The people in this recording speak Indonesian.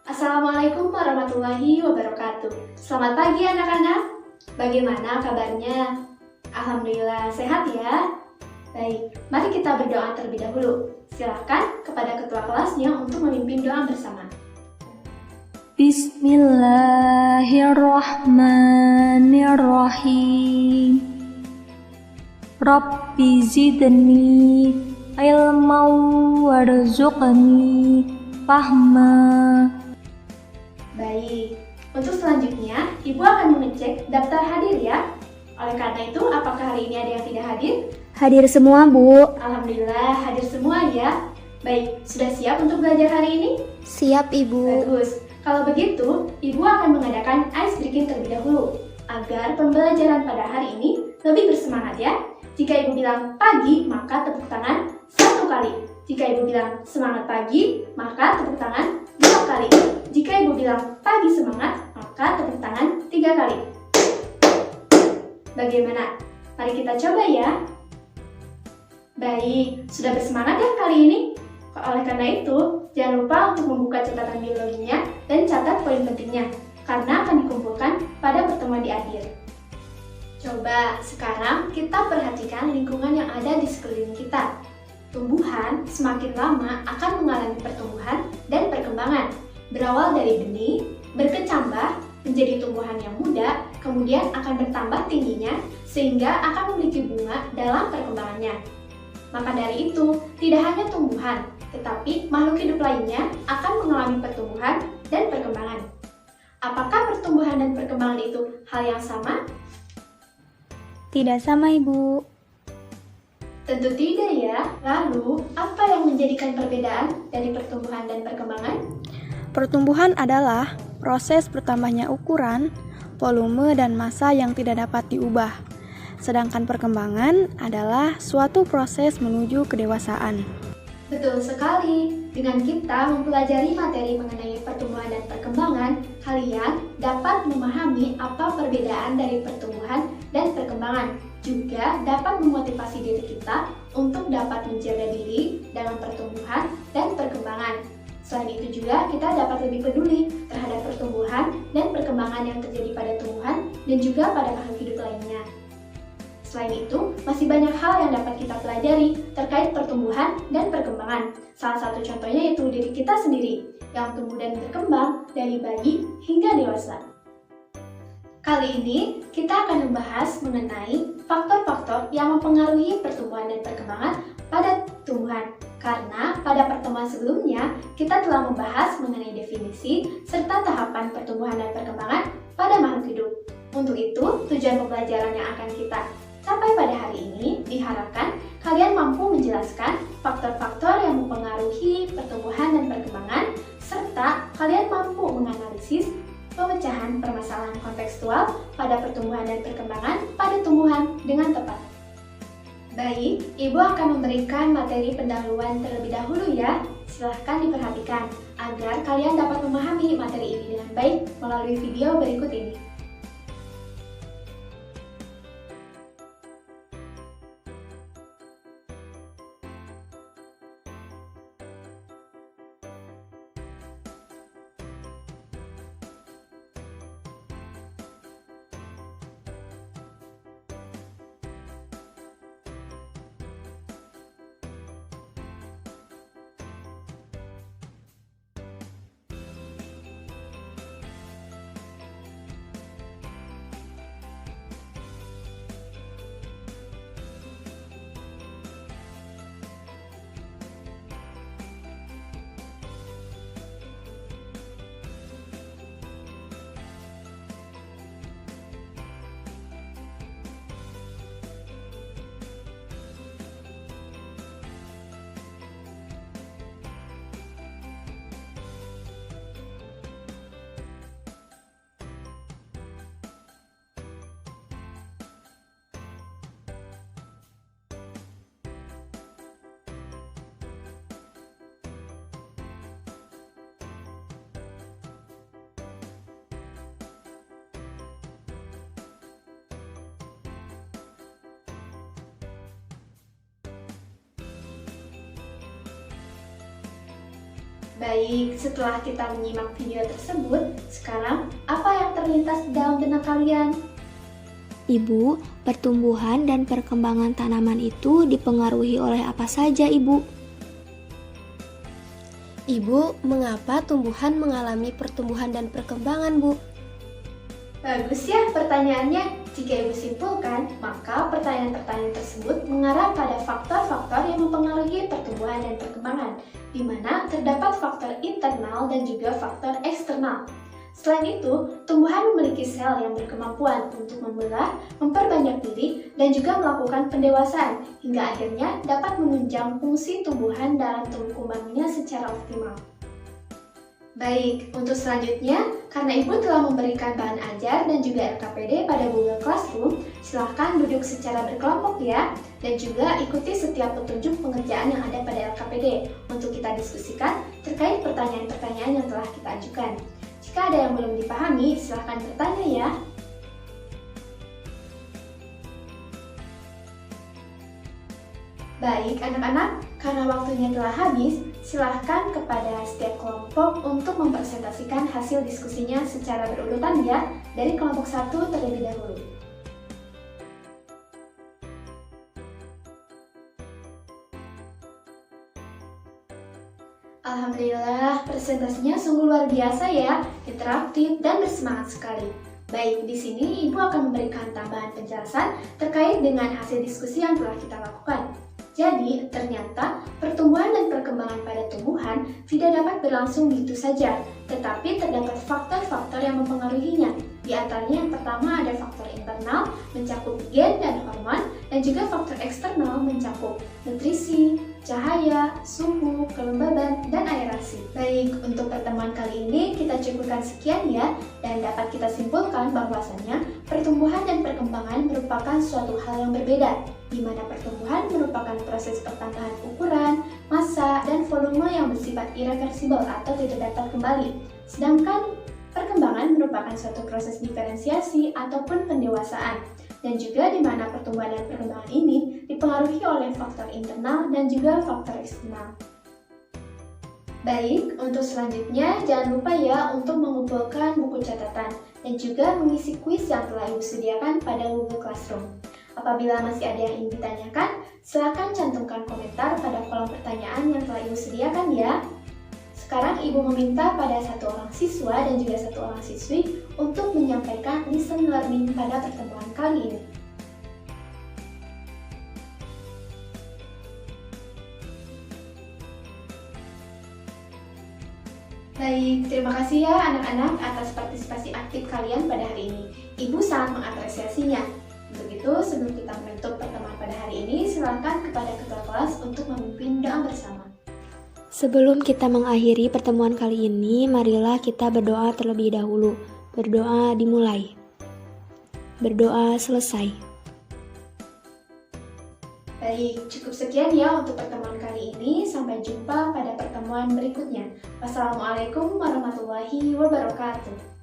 Assalamualaikum warahmatullahi wabarakatuh. Selamat pagi anak-anak. Bagaimana kabarnya? Alhamdulillah sehat ya. Baik, mari kita berdoa terlebih dahulu. Silahkan kepada ketua kelasnya untuk memimpin doa bersama. Bismillahirrahmanirrahim. Rabbi zidni ilman warzuqni fahma. Baik, untuk selanjutnya Ibu akan mengecek daftar hadir ya. Oleh karena itu, apakah hari ini ada yang tidak hadir? Hadir semua, Bu. Alhamdulillah hadir semua ya. Baik, sudah siap untuk belajar hari ini? Siap, Ibu. Bagus. Kalau begitu, Ibu akan mengadakan ice breaking terlebih dahulu agar pembelajaran pada hari ini lebih bersemangat ya. Jika Ibu bilang pagi, maka tepuk tangan 1 kali. Jika Ibu bilang semangat pagi, maka tepuk tangan 2 kali. Jika Ibu bilang pagi semangat, maka tepuk tangan 3 kali. Bagaimana? Mari kita coba ya. Baik, sudah bersemangat ya kali ini? Oleh karena itu, jangan lupa untuk membuka catatan biologinya dan catat poin pentingnya, karena akan dikumpulkan pada pertemuan di akhir. Coba sekarang kita perhatikan lingkungan yang ada di sekeliling kita. Tumbuhan semakin lama akan mengalami pertumbuhan dan perkembangan. Berawal dari benih, berkecambah, menjadi tumbuhan yang muda, kemudian akan bertambah tingginya sehingga akan memiliki bunga dalam perkembangannya. Maka dari itu, tidak hanya tumbuhan, tetapi makhluk hidup lainnya akan mengalami pertumbuhan dan perkembangan. Apakah pertumbuhan dan perkembangan itu hal yang sama? Tidak sama, Ibu. Tentu tidak ya. Lalu, apa yang menjadikan perbedaan dari pertumbuhan dan perkembangan? Pertumbuhan adalah proses bertambahnya ukuran, volume, dan massa yang tidak dapat diubah. Sedangkan perkembangan adalah suatu proses menuju kedewasaan. Betul sekali. Dengan kita mempelajari materi mengenai pertumbuhan dan perkembangan, kalian dapat memahami apa perbedaan dari pertumbuhan dan perkembangan. Juga dapat memotivasi diri kita untuk dapat menjaga diri dalam pertumbuhan dan perkembangan. Selain itu juga kita dapat lebih peduli terhadap pertumbuhan dan perkembangan yang terjadi pada tumbuhan dan juga pada makhluk hidup lainnya. Selain itu, masih banyak hal yang dapat kita pelajari terkait pertumbuhan dan perkembangan. Salah satu contohnya yaitu diri kita sendiri, yang tumbuh dan berkembang dari bayi hingga dewasa. Kali ini, kita akan membahas mengenai faktor-faktor yang mempengaruhi pertumbuhan dan perkembangan pada tumbuhan. Karena pada pertemuan sebelumnya, kita telah membahas mengenai definisi serta tahapan pertumbuhan dan perkembangan pada makhluk hidup. Untuk itu, tujuan pembelajaran yang akan kita capai pada hari ini diharapkan kalian mampu menjelaskan faktor-faktor yang mempengaruhi pertumbuhan dan perkembangan, serta kalian mampu menganalisis pemecahan permasalahan kontekstual pada pertumbuhan dan perkembangan pada tumbuhan dengan tepat. Baik, Ibu akan memberikan materi pendahuluan terlebih dahulu ya. Silahkan diperhatikan agar kalian dapat memahami materi ini dengan baik melalui video berikut ini. Baik, setelah kita menyimak video tersebut, sekarang apa yang terlintas dalam benak kalian? Ibu, pertumbuhan dan perkembangan tanaman itu dipengaruhi oleh apa saja, Ibu? Ibu, mengapa tumbuhan mengalami pertumbuhan dan perkembangan, Bu? Bagus ya pertanyaannya. Jika Ibu simpulkan, maka pertanyaan-pertanyaan tersebut mengarah pada faktor-faktor yang mempengaruhi pertumbuhan dan perkembangan, di mana terdapat faktor internal dan juga faktor eksternal. Selain itu, tumbuhan memiliki sel yang berkemampuan untuk membelah, memperbanyak diri, dan juga melakukan pendewasaan, hingga akhirnya dapat menunjang fungsi tumbuhan dalam tumbuh kembangnya secara optimal. Baik, untuk selanjutnya, karena Ibu telah memberikan bahan ajar dan juga LKPD pada Google Classroom, silahkan duduk secara berkelompok ya, dan juga ikuti setiap petunjuk pengerjaan yang ada pada LKPD untuk kita diskusikan terkait pertanyaan-pertanyaan yang telah kita ajukan. Jika ada yang belum dipahami, silahkan bertanya ya. Baik anak-anak, karena waktunya telah habis, silahkan kepada setiap kelompok untuk mempresentasikan hasil diskusinya secara berurutan ya, dari kelompok 1 terlebih dahulu. Alhamdulillah, presentasinya sungguh luar biasa ya, interaktif dan bersemangat sekali. Baik, di sini Ibu akan memberikan tambahan penjelasan terkait dengan hasil diskusi yang telah kita lakukan. Jadi, ternyata pertumbuhan dan perkembangan pada tumbuhan tidak dapat berlangsung begitu saja, tetapi terdapat faktor-faktor yang mempengaruhinya. Di antaranya yang pertama ada faktor internal, mencakup gen dan hormon, dan juga faktor eksternal mencakup nutrisi, cahaya, suhu, kelembaban, dan aerasi. Baik, untuk pertemuan kali ini kita cukupkan sekian ya, dan dapat kita simpulkan bahwasannya pertumbuhan dan perkembangan merupakan suatu hal yang berbeda, di mana pertumbuhan merupakan proses pertambahan ukuran, massa, dan volume yang bersifat irreversibel atau tidak dapat kembali. Sedangkan perkembangan merupakan suatu proses diferensiasi ataupun pendewasaan, dan juga di mana pertumbuhan dan perkembangan ini dipengaruhi oleh faktor internal dan juga faktor eksternal. Baik, untuk selanjutnya jangan lupa ya untuk mengumpulkan buku catatan dan juga mengisi kuis yang telah Ibu sediakan pada Google Classroom. Apabila masih ada yang ingin ditanyakan, silakan cantumkan komentar pada kolom pertanyaan yang telah Ibu sediakan ya. Sekarang Ibu meminta pada satu orang siswa dan juga satu orang siswi untuk menyampaikan lesson learning pada pertemuan kali ini. Baik, terima kasih ya anak-anak atas partisipasi aktif kalian pada hari ini. Ibu sangat mengapresiasinya. Untuk itu, sebelum kita menutup pertemuan pada hari ini, silakan kepada ketua kelas untuk memimpin doa bersama. Sebelum kita mengakhiri pertemuan kali ini, marilah kita berdoa terlebih dahulu. Berdoa dimulai. Berdoa selesai. Baik, cukup sekian ya untuk pertemuan kali ini. Sampai jumpa pada pertemuan berikutnya. Wassalamualaikum warahmatullahi wabarakatuh.